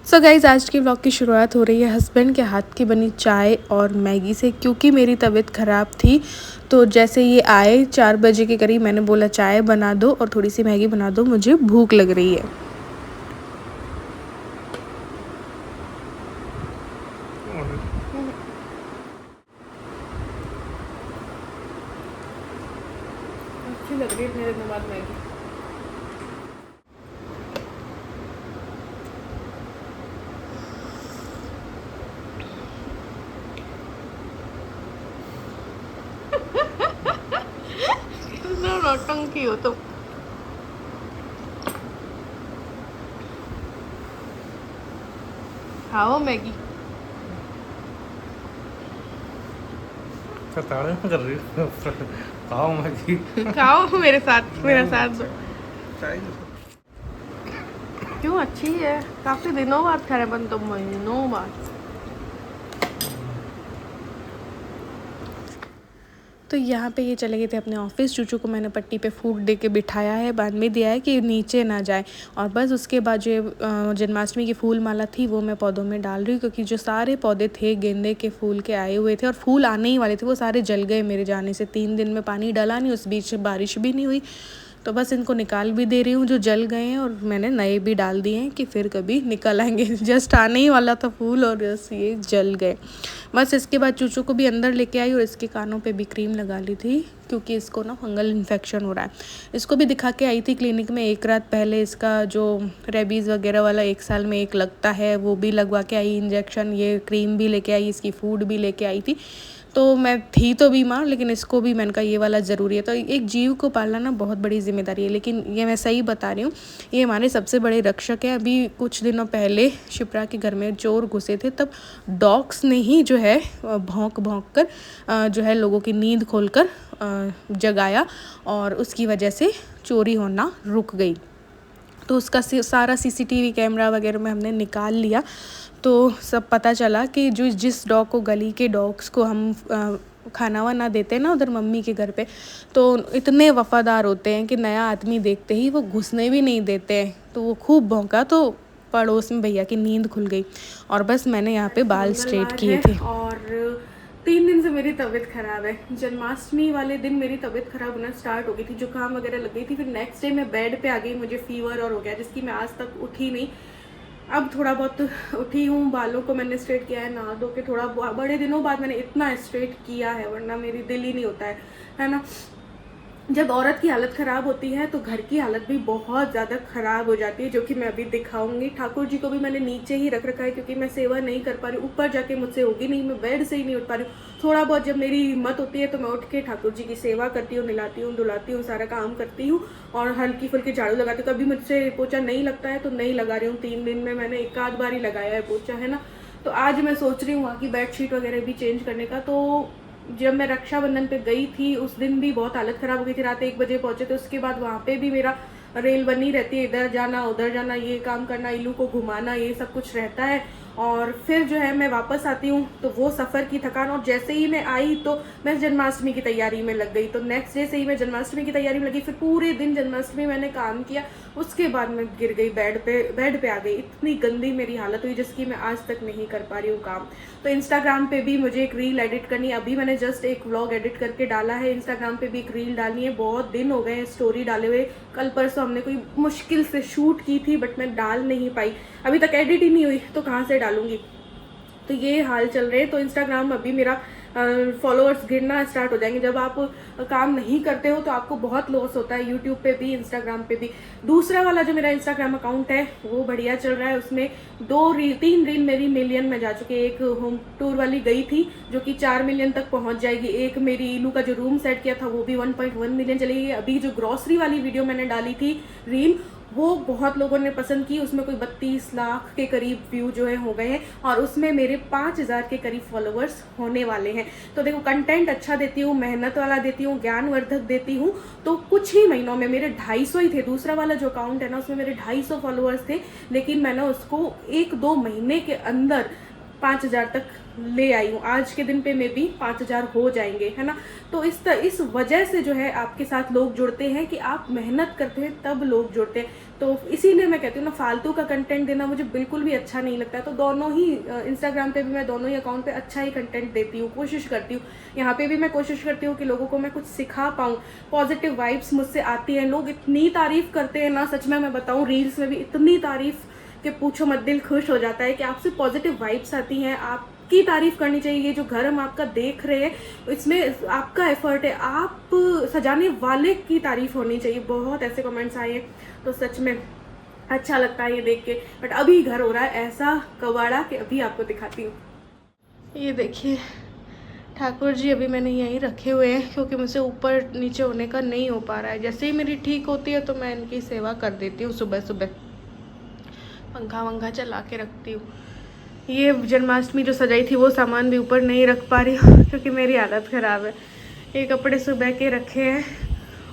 So guys, आज की vlog की शुरुआत हो रही है हस्बैंड के हाथ की बनी चाय और मैगी से, क्योंकि मेरी तबीयत ख़राब थी। तो जैसे ये आए 4 बजे के करीब, मैंने बोला चाय बना दो और थोड़ी सी मैगी बना दो, मुझे भूख लग रही है। अच्छी लग रही है मेरे दिन बाद मैगी। कितना नौटंकी हो तुम। खाओ मैगी। ताड़े में कर रही हो। खाओ मैगी। खाओ मेरे साथ, मेरा साथ दो। चाय क्यों अच्छी है, काफ़ी दिनों बाद खा रहे बन, तो महीनों बाद। तो यहाँ पे ये चले गए थे अपने ऑफिस। चूचू को मैंने पट्टी पे फूंक दे के बिठाया है, बांध में दिया है कि नीचे ना जाए। और बस उसके बाद जो जन्माष्टमी की फूल माला थी वो मैं पौधों में डाल रही हूँ, क्योंकि जो सारे पौधे थे गेंदे के फूल के आए हुए थे और फूल आने ही वाले थे, वो सारे जल गए मेरे जाने से। 3 दिन में पानी डाला नहीं, उस बीच बारिश भी नहीं हुई, तो बस इनको निकाल भी दे रही हूँ जो जल गए हैं, और मैंने नए भी डाल दिए हैं कि फिर कभी निकल आएंगे। जस्ट आने ही वाला था फूल और बस ये जल गए। बस इसके बाद चूचू को भी अंदर लेके आई और इसके कानों पे भी क्रीम लगा ली थी, क्योंकि इसको ना फंगल इन्फेक्शन हो रहा है। इसको भी दिखा के आई थी क्लिनिक में 1 रात पहले। इसका जो रेबीज़ वगैरह वाला 1 साल में एक लगता है, वो भी लगवा के आई इंजेक्शन, ये क्रीम भी लेके आई, इसकी फूड भी लेके आई थी। तो मैं थी तो बीमार, लेकिन इसको भी मैंने कहा ये वाला ज़रूरी है। तो एक जीव को पालना ना बहुत बड़ी जिम्मेदारी है, लेकिन ये मैं सही बता रही हूँ, ये हमारे सबसे बड़े रक्षक है। अभी कुछ दिनों पहले शिप्रा के घर में चोर घुसे थे, तब डॉग्स ने ही जो है भौंक कर जो है लोगों की नींद खोलकर जगाया, और उसकी वजह से चोरी होना रुक गई। तो उसका सारा सीसीटीवी कैमरा वगैरह में हमने निकाल लिया, तो सब पता चला कि जो जिस डॉग को, गली के डॉग्स को हम खाना वाना देते हैं ना उधर मम्मी के घर पे, तो इतने वफ़ादार होते हैं कि नया आदमी देखते ही वो घुसने भी नहीं देते हैं। तो वो खूब भौंका, तो पड़ोस में भैया की नींद खुल गई, और बस मैंने यहाँ पे बाल स्ट्रेट किए थे। और 3 दिन से मेरी तबीयत ख़राब है। जन्माष्टमी वाले दिन मेरी तबीयत ख़राब होना स्टार्ट हो गई थी, जुकाम वगैरह लग गई थी। फिर नेक्स्ट डे मैं बेड पे आ गई, मुझे फीवर और हो गया, जिसकी मैं आज तक उठी नहीं। अब थोड़ा बहुत उठी हूँ, बालों को मैंने स्ट्रेट किया है, नहा धो के थोड़ा बड़े दिनों बाद मैंने इतना स्ट्रेट किया है, वरना मेरी दिल ही नहीं होता है ना। जब औरत की हालत ख़राब होती है तो घर की हालत भी बहुत ज़्यादा ख़राब हो जाती है, जो कि मैं अभी दिखाऊंगी। ठाकुर जी को भी मैंने नीचे ही रख रखा है, क्योंकि मैं सेवा नहीं कर पा रही हूँ, ऊपर जाके मुझसे होगी नहीं, मैं बेड से ही नहीं उठ पा रही हूँ। थोड़ा बहुत जब मेरी हिम्मत होती है तो मैं उठ के ठाकुर जी की सेवा करती हूँ, नहलाती हूँ, धुलाती हूँ, सारा काम करती हूँ और हल्की फुल्की झाड़ू लगाती हूँ। कभी मुझसे पोछा नहीं लगता है तो नहीं लगा रही हूँ। 3 दिन में मैंने 1 आध बार ही लगाया है पोछा, है ना। तो आज मैं सोच रही हूँ वहाँ की बेडशीट वगैरह भी चेंज करने का। तो जब मैं रक्षाबंधन पे गई थी उस दिन भी बहुत हालत ख़राब हो गई थी, रात 1 बजे पहुँचे। तो उसके बाद वहाँ पे भी मेरा रेल बनी रहती है, इधर जाना उधर जाना, ये काम करना, इल्लू को घुमाना, ये सब कुछ रहता है। और फिर जो है मैं वापस आती हूँ तो वो सफ़र की थकान, और जैसे ही मैं आई तो मैं जन्माष्टमी की तैयारी में लग गई। तो नेक्स्ट डे से ही मैं जन्माष्टमी की तैयारी में लगी, फिर पूरे दिन जन्माष्टमी मैंने काम किया। उसके बाद मैं गिर गई, बेड पे आ गई। इतनी गंदी मेरी हालत हुई जिसकी मैं आज तक नहीं कर पा रही हूँ काम। तो इंस्टाग्राम पे भी मुझे एक रील एडिट करनी है। अभी मैंने जस्ट एक व्लॉग एडिट करके डाला है, इंस्टाग्राम पे भी एक रील डालनी है। बहुत दिन हो गए हैं स्टोरी डाले हुए, कल परसों हमने कोई मुश्किल से शूट की थी, बट मैं डाल नहीं पाई, अभी तक एडिट ही नहीं हुई, तो कहाँ से डालूंगी। तो ये हाल चल रहे हैं। तो इंस्टाग्राम अभी मेरा फॉलोअर्स गिरना स्टार्ट हो जाएंगे। जब आप काम नहीं करते हो तो आपको बहुत लॉस होता है, यूट्यूब पे भी इंस्टाग्राम पे भी। दूसरा वाला जो मेरा इंस्टाग्राम अकाउंट है वो बढ़िया चल रहा है, उसमें 3 रील मेरी मिलियन में जा चुकी है। एक होम टूर वाली गई थी जो कि 4 मिलियन तक पहुंच जाएगी। एक मेरी इलू का जो रूम सेट किया था वो भी 1.1 मिलियन चली गई। अभी जो ग्रॉसरी वाली वीडियो मैंने डाली थी रील, वो बहुत लोगों ने पसंद की, उसमें कोई 32 लाख के करीब व्यू जो है हो गए हैं, और उसमें मेरे 5000 के करीब फॉलोअर्स होने वाले हैं। तो देखो, कंटेंट अच्छा देती हूँ, मेहनत वाला देती हूँ, ज्ञानवर्धक देती हूँ, तो कुछ ही महीनों में मेरे 250 ही थे। दूसरा वाला जो अकाउंट है ना उसमें मेरे 250 फॉलोअर्स थे, लेकिन मैंने उसको 1-2 महीने के अंदर 5000 तक ले आई हूँ। आज के दिन पे में भी 5000 हो जाएंगे, है ना। तो इस वजह से जो है आपके साथ लोग जुड़ते हैं कि आप मेहनत करते हैं, तब लोग जुड़ते हैं। तो इसीलिए मैं कहती हूँ ना, फालतू का कंटेंट देना मुझे बिल्कुल भी अच्छा नहीं लगता है। तो दोनों ही इंस्टाग्राम पे भी मैं दोनों ही अकाउंट पे अच्छा ही कंटेंट देती हूँ, कोशिश करती हूँ। यहाँ पे भी मैं कोशिश करती हूँ कि लोगों को मैं कुछ सिखा पाऊँ, पॉजिटिव वाइब्स मुझसे आती हैं। लोग इतनी तारीफ़ करते हैं ना, सच में मैं बताऊँ, रील्स में भी इतनी तारीफ़ कि पूछो मत, दिल खुश हो जाता है कि आपसे पॉजिटिव वाइब्स आती हैं। आपकी तारीफ़ करनी चाहिए। ये जो घर हम आपका देख रहे हैं, इसमें आपका एफर्ट है, आप सजाने वाले की तारीफ़ होनी चाहिए। बहुत ऐसे कमेंट्स आए हैं, तो सच में अच्छा लगता है ये देख के। बट अभी घर हो रहा है ऐसा कबाड़ा कि अभी आपको दिखाती हूँ। ये देखिए ठाकुर जी अभी मैंने यहीं रखे हुए हैं, क्योंकि मुझसे ऊपर नीचे होने का नहीं हो पा रहा है। जैसे ही मेरी ठीक होती है तो मैं इनकी सेवा कर देती हूँ, सुबह सुबह पंखा वंखा चला के रखती हूँ। ये जन्माष्टमी जो सजाई थी वो सामान भी ऊपर नहीं रख पा रही हूँ क्योंकि मेरी हालत ख़राब है। ये कपड़े सुबह के रखे हैं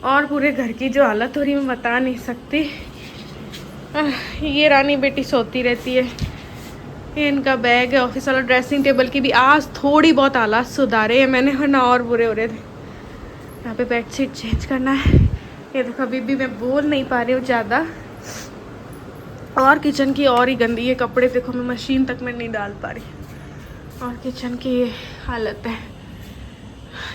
और पूरे घर की जो हालत हो रही है मैं बता नहीं सकती। ये रानी बेटी सोती रहती है। ये इनका बैग है ऑफिस वाला। ड्रेसिंग टेबल की भी आज थोड़ी बहुत हालात सुधारे हैं मैंने, वरना और बुरे हो रहे थे। यहाँ पे बेडशीट चेंज करना है। ये देखो अभी भी मैं बोल नहीं पा रही हूँ ज़्यादा। और किचन की और ही गंदी है, कपड़े देखो मैं मशीन तक में नहीं डाल पा रही। और किचन की ये हालत है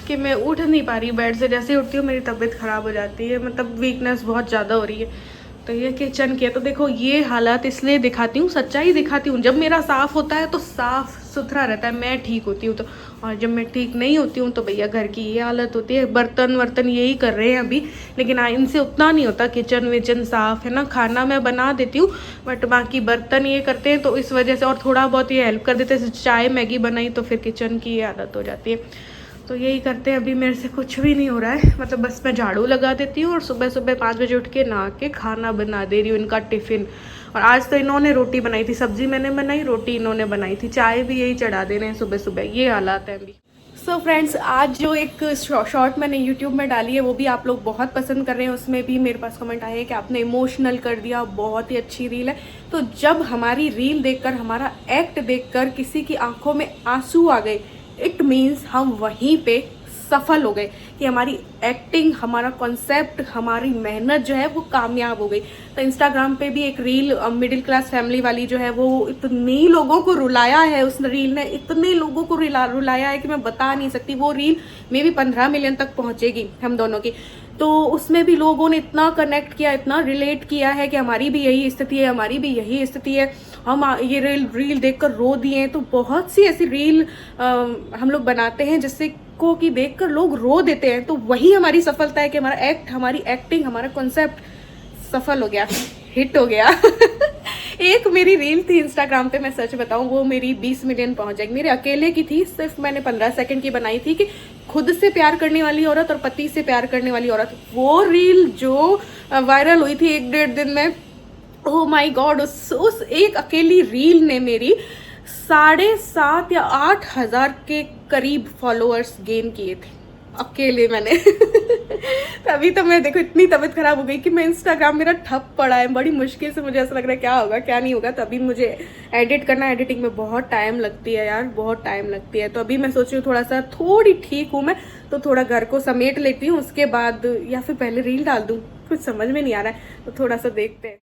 कि मैं उठ नहीं पा रही बेड से। जैसे ही उठती हूँ मेरी तबीयत ख़राब हो जाती है, मतलब वीकनेस बहुत ज़्यादा हो रही है। तो ये किचन की है। तो देखो ये हालात इसलिए दिखाती हूँ, सच्चाई दिखाती हूँ। जब मेरा साफ़ होता है तो साफ़ सुथरा रहता है, मैं ठीक होती हूँ तो। और जब मैं ठीक नहीं होती हूँ तो भैया घर की ये हालत होती है। बर्तन वर्तन यही कर रहे हैं अभी, लेकिन इनसे उतना नहीं होता। किचन विचन साफ़ है ना, खाना मैं बना देती हूँ बट बाकी बर्तन ये करते हैं, तो इस वजह से। और थोड़ा बहुत ये हेल्प कर देते हैं, चाय मैगी बनाई तो फिर किचन की ये आदत हो जाती है। तो यही करते हैं। अभी मेरे से कुछ भी नहीं हो रहा है, मतलब बस मैं झाड़ू लगा देती हूँ और सुबह सुबह 5 बजे उठ के नहा के खाना बना दे रही हूँ इनका टिफ़िन। और आज तो इन्होंने रोटी बनाई थी, सब्जी मैंने बनाई, रोटी इन्होंने बनाई थी, चाय भी यही चढ़ा दे रहे हैं सुबह सुबह। ये हालात हैं अभी। सो फ्रेंड्स, आज जो एक शॉर्ट मैंने यूट्यूब में डाली है वो भी आप लोग बहुत पसंद कर रहे हैं। उसमें भी मेरे पास कमेंट आए हैं कि आपने इमोशनल कर दिया, बहुत ही अच्छी रील है। तो जब हमारी रील देखकर, हमारा एक्ट देखकर किसी की आंखों में आंसू आ गए, इट मीन्स हम वहीं पे सफल हो गए कि हमारी एक्टिंग, हमारा कॉन्सेप्ट, हमारी मेहनत जो है वो कामयाब हो गई। तो इंस्टाग्राम पे भी एक रील मिडिल क्लास फैमिली वाली जो है वो इतने लोगों को रुलाया है, उस रील ने इतने लोगों को रुलाया है कि मैं बता नहीं सकती। वो रील मे भी 15 मिलियन तक पहुंचेगी हम दोनों की। तो उसमें भी लोगों ने इतना कनेक्ट किया, इतना रिलेट किया है कि हमारी भी यही स्थिति है, हमारी भी यही स्थिति है, हम ये रील देखकर रो दिए। तो बहुत सी ऐसी रील हम लोग बनाते हैं जिससे को कि देखकर लोग रो देते हैं। तो वही हमारी सफलता है कि हमारा एक्ट, हमारी एक्टिंग, हमारा कॉन्सेप्ट सफल हो गया, हिट हो गया। एक मेरी रील थी इंस्टाग्राम पे, मैं सच बताऊं, वो मेरी 20 मिलियन पहुंच जाएगी। मेरे अकेले की थी, सिर्फ मैंने 15 सेकंड की बनाई थी कि खुद से प्यार करने वाली औरत और पति से प्यार करने वाली औरत। वो रील जो वायरल हुई थी 1-1.5 दिन में, ओह माय गॉड, उस एक अकेली रील ने मेरी 7.5 या 8 हज़ार के करीब फॉलोअर्स गेन किए थे अकेले मैंने। तभी तो मैं देखो इतनी तबीयत खराब हो गई कि मैं, इंस्टाग्राम मेरा ठप पड़ा है बड़ी मुश्किल से। मुझे ऐसा लग रहा है क्या होगा क्या नहीं होगा। तभी मुझे एडिट करना, एडिटिंग में बहुत टाइम लगती है यार, बहुत टाइम लगती है। तो अभी मैं सोच रही हूँ थोड़ा सा, थोड़ी ठीक हूँ मैं तो थोड़ा घर को समेट लेती हूँ, उसके बाद या फिर पहले रील डाल दूँ, कुछ समझ में नहीं आ रहा है। तो थोड़ा सा देखते हैं।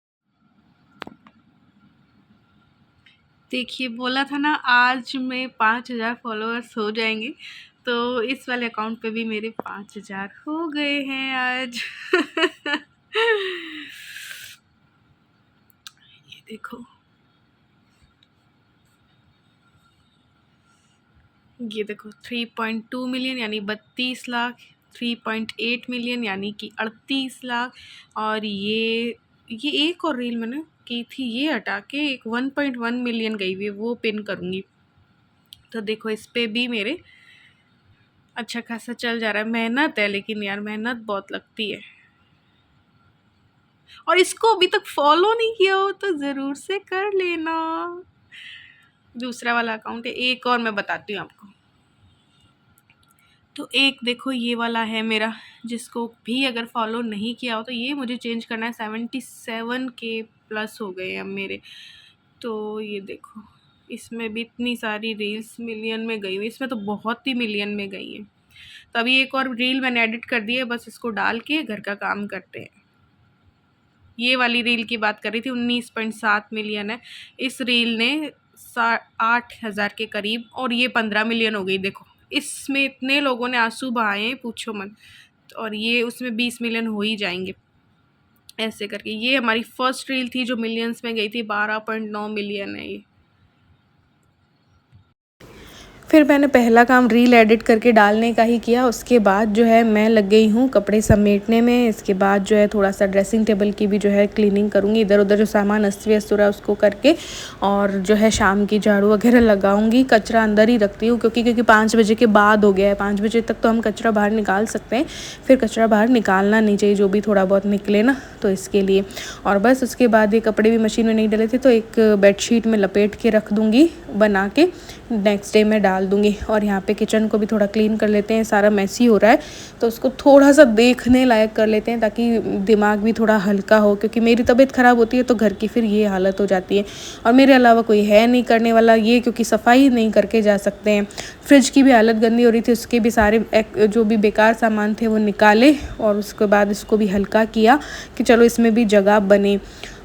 देखिए बोला था ना आज में 5,000 फॉलोअर्स हो जाएंगे, तो इस वाले अकाउंट पे भी मेरे 5,000 हो गए हैं आज। ये देखो, ये देखो 3.2 मिलियन यानी 32 लाख, 3.8 मिलियन यानी कि 38 लाख। और ये एक और रील मैंने की थी, ये हटा के एक 1.1 मिलियन गई हुई है, वो पिन करूँगी। तो देखो इस पे भी मेरे अच्छा खासा चल जा रहा है। मेहनत है लेकिन यार, मेहनत बहुत लगती है। और इसको अभी तक फॉलो नहीं किया हो तो ज़रूर से कर लेना। दूसरा वाला अकाउंट है, एक और मैं बताती हूँ आपको। तो एक देखो ये वाला है मेरा, जिसको भी अगर फॉलो नहीं किया हो तो ये मुझे चेंज करना है। 77 के प्लस हो गए हैं अब मेरे। तो ये देखो, इसमें भी इतनी सारी रील्स मिलियन में गई हुई, इसमें तो बहुत ही मिलियन में गई हैं। तो अभी एक और रील मैंने एडिट कर दी है, बस इसको डाल के घर का काम करते हैं। ये वाली रील की बात कर रही थी, 19.7 मिलियन है। इस रील ने 8,000 के करीब, और ये 15 मिलियन हो गई। देखो इसमें इतने लोगों ने आंसू बहाए हैं, पूछो मत। और ये उसमें 20 मिलियन हो ही जाएंगे ऐसे करके। ये हमारी फर्स्ट रील थी जो मिलियंस में गई थी, 12.9 मिलियन है ये। फिर मैंने पहला काम रील एडिट करके डालने का ही किया। उसके बाद जो है मैं लग गई हूँ कपड़े समेटने में। इसके बाद जो है थोड़ा सा ड्रेसिंग टेबल की भी जो है क्लीनिंग करूँगी, इधर उधर जो सामान अस्त व्यस्त हो रहा है उसको करके। और जो है शाम की झाड़ू वगैरह लगाऊंगी। कचरा अंदर ही रखती हूँ क्योंकि 5 बजे के बाद हो गया है। 5 बजे तक तो हम कचरा बाहर निकाल सकते हैं, फिर कचरा बाहर निकालना नहीं चाहिए, जो भी थोड़ा बहुत निकले ना, तो इसके लिए। और बस उसके बाद ये कपड़े भी मशीन में नहीं डले थे तो एक बेडशीट में लपेट के रख दूँगी बना के, नेक्स्ट डे में डाल दूँगी। और यहाँ पे किचन को भी थोड़ा क्लीन कर लेते हैं, सारा मैसी हो रहा है तो उसको थोड़ा सा देखने लायक कर लेते हैं ताकि दिमाग भी थोड़ा हल्का हो, क्योंकि मेरी तबीयत ख़राब होती है तो घर की फिर ये हालत हो जाती है। और मेरे अलावा कोई है नहीं करने वाला ये, क्योंकि सफाई नहीं करके जा सकते हैं। फ्रिज की भी हालत गंदी हो रही थी, उसके भी सारे जो भी बेकार सामान थे वो निकाले और उसके बाद इसको भी हल्का किया कि चलो इसमें भी जगह बने।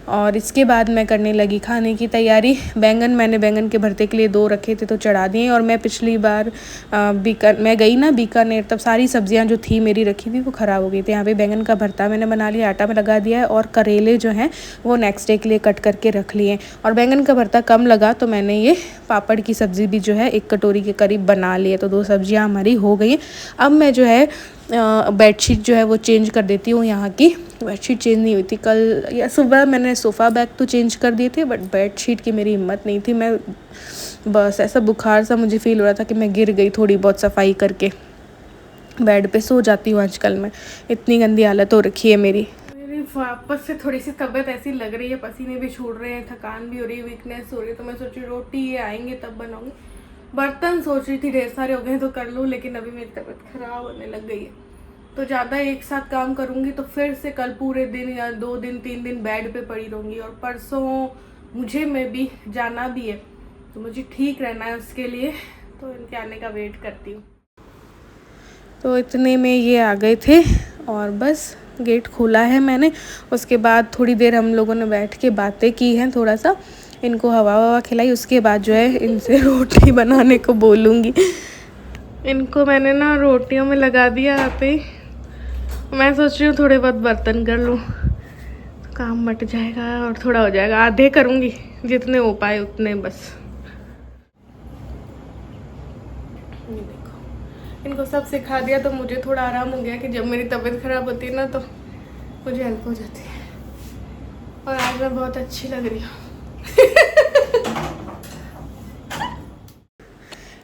और इसके बाद मैं करने लगी खाने की तैयारी। मैंने बैंगन के भरते के लिए 2 रखे थे तो चढ़ा दिए। और मैं पिछली बार मैं गई ना बीकानेर, तब सारी सब्जियां जो थी मेरी रखी हुई वो ख़राब हो गई थी। यहाँ पे बैंगन का भरता मैंने बना लिया, आटा में लगा दिया है, और करेले जो हैं वो नेक्स्ट डे के लिए कट करके रख लिए। और बैंगन का भरता कम लगा तो मैंने ये पापड़ की सब्ज़ी भी जो है 1 कटोरी के करीब बना ली है। तो 2 सब्जियाँ हमारी हो गई। अब मैं जो है बेडशीट जो है वो चेंज कर देती हूँ। यहाँ की बेडशीट चेंज नहीं हुई थी कल या सुबह। मैंने सोफ़ा बैग तो चेंज कर दिए थे, बट बेडशीट की मेरी हिम्मत नहीं थी। मैं बस ऐसा बुखार सा मुझे फ़ील हो रहा था कि मैं गिर गई थोड़ी बहुत सफाई करके। बेड पे सो जाती हूँ आजकल मैं, इतनी गंदी हालत हो रखी है मेरी। वापस से थोड़ी सी तबीयत ऐसी लग रही है, पसीने भी छूट रहे हैं, थकान भी हो रही है, वीकनेस हो रही है। तो मैं सोची रोटी ये आएंगे तब बनाऊंगी। बर्तन सोच रही थी ढेर सारे हो गए तो कर लूँ, लेकिन अभी मेरी तबीयत ख़राब होने लग गई है तो ज़्यादा एक साथ काम करूँगी तो फिर से कल पूरे दिन या 2 दिन 3 दिन बेड पे पड़ी रहूँगी। और परसों मुझे मैं भी जाना भी है तो मुझे ठीक रहना है उसके लिए, तो इनके आने का वेट करती हूँ। तो इतने में ये आ गए थे और बस गेट खोला है मैंने। उसके बाद थोड़ी देर हम लोगों ने बैठ के बातें की हैं, थोड़ा सा इनको हवा ववा खिलाई। उसके बाद जो है इनसे रोटी बनाने को बोलूँगी। इनको मैंने ना रोटियों में लगा दिया यहाँ पे। मैं सोच रही हूँ थोड़े बहुत बर्तन कर लूँ, काम बट जाएगा और थोड़ा हो जाएगा। आधे करूँगी, जितने हो पाए उतने बस। ये देखो इनको सब सिखा दिया तो मुझे थोड़ा आराम हो गया कि जब मेरी तबीयत ख़राब होती है ना तो मुझे हेल्प हो जाती है। और आज मैं बहुत अच्छी लग रही हूँ।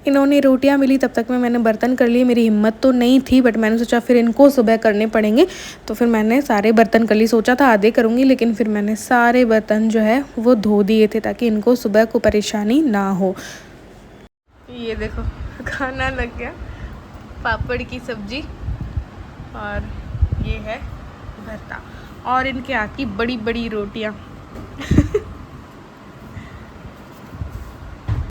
इन्होंने रोटियां मिली तब तक में मैंने बर्तन कर लिए। मेरी हिम्मत तो नहीं थी, बट मैंने सोचा फिर इनको सुबह करने पड़ेंगे तो फिर मैंने सारे बर्तन कर लिए। सोचा था आधे करूँगी, लेकिन फिर मैंने सारे बर्तन जो है वो धो दिए थे ताकि इनको सुबह को परेशानी ना हो। ये देखो खाना लग गया, पापड़ की सब्जी और ये है भरता और इनके हाथ की बड़ी बड़ी रोटियाँ।